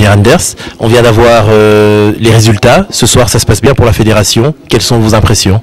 Meneer Anders. On vient d'avoir les résultats. Ce soir, ça se passe bien pour la fédération. Quelles sont vos impressions ?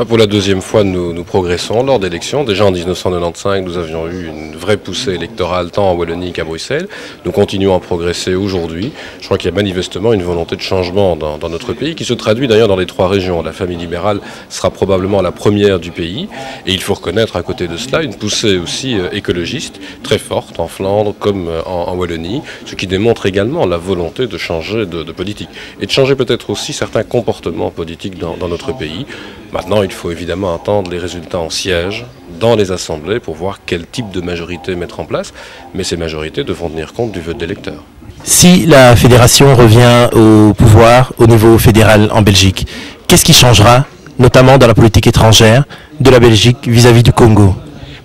Pour la deuxième fois, nous progressons lors d'élections. Déjà en 1995, nous avions eu une vraie poussée électorale tant en Wallonie qu'à Bruxelles. Nous continuons à progresser aujourd'hui. Je crois qu'il y a manifestement une volonté de changement dans notre pays qui se traduit d'ailleurs dans les trois régions. La famille libérale sera probablement la première du pays. Et il faut reconnaître à côté de cela une poussée aussi écologiste très forte en Flandre comme en Wallonie, ce qui démontre également la volonté de changer de politique et de changer peut-être aussi certains comportements politiques dans notre pays. Maintenant, il faut évidemment attendre les résultats en siège dans les assemblées pour voir quel type de majorité mettre en place, mais ces majorités devront tenir compte du vote des électeurs. Si la fédération revient au pouvoir au niveau fédéral en Belgique, qu'est-ce qui changera, notamment dans la politique étrangère de la Belgique vis-à-vis du Congo ?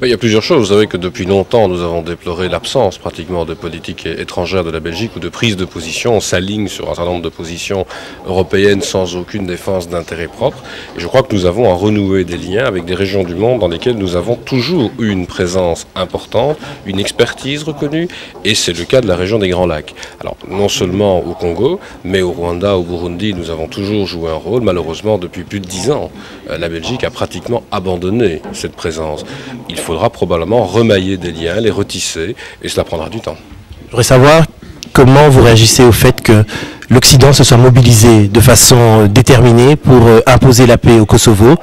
Il y a plusieurs choses. Vous savez que depuis longtemps, nous avons déploré l'absence pratiquement de politique étrangère de la Belgique ou de prise de position. On s'aligne sur un certain nombre de positions européennes sans aucune défense d'intérêt propre. Et je crois que nous avons à renouer des liens avec des régions du monde dans lesquelles nous avons toujours eu une présence importante, une expertise reconnue, et c'est le cas de la région des Grands Lacs. Alors, non seulement au Congo, mais au Rwanda, au Burundi, nous avons toujours joué un rôle. Malheureusement, depuis plus de 10 ans, la Belgique a pratiquement abandonné cette présence. Il faudra probablement remailler des liens, les retisser, et cela prendra du temps. Je voudrais savoir comment vous réagissez au fait que l'Occident se soit mobilisé de façon déterminée pour imposer la paix au Kosovo.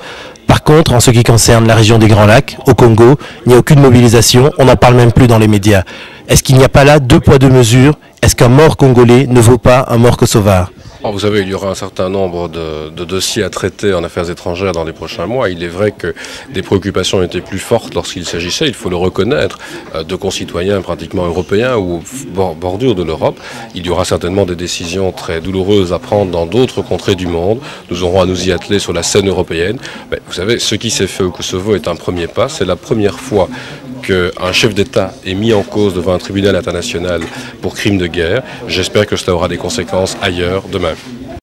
Par contre, en ce qui concerne la région des Grands Lacs, au Congo, il n'y a aucune mobilisation, on n'en parle même plus dans les médias. Est-ce qu'il n'y a pas là deux poids deux mesures ? Est-ce qu'un mort congolais ne vaut pas un mort kosovar ? Vous savez, il y aura un certain nombre de dossiers à traiter en affaires étrangères dans les prochains mois. Il est vrai que des préoccupations étaient plus fortes lorsqu'il s'agissait, il faut le reconnaître, de concitoyens pratiquement européens ou bordure de l'Europe. Il y aura certainement des décisions très douloureuses à prendre dans d'autres contrées du monde. Nous aurons à nous y atteler sur la scène européenne. Mais vous savez, ce qui s'est fait au Kosovo est un premier pas. C'est la première fois qu'un chef d'État est mis en cause devant un tribunal international pour crimes de guerre. J'espère que cela aura des conséquences ailleurs demain.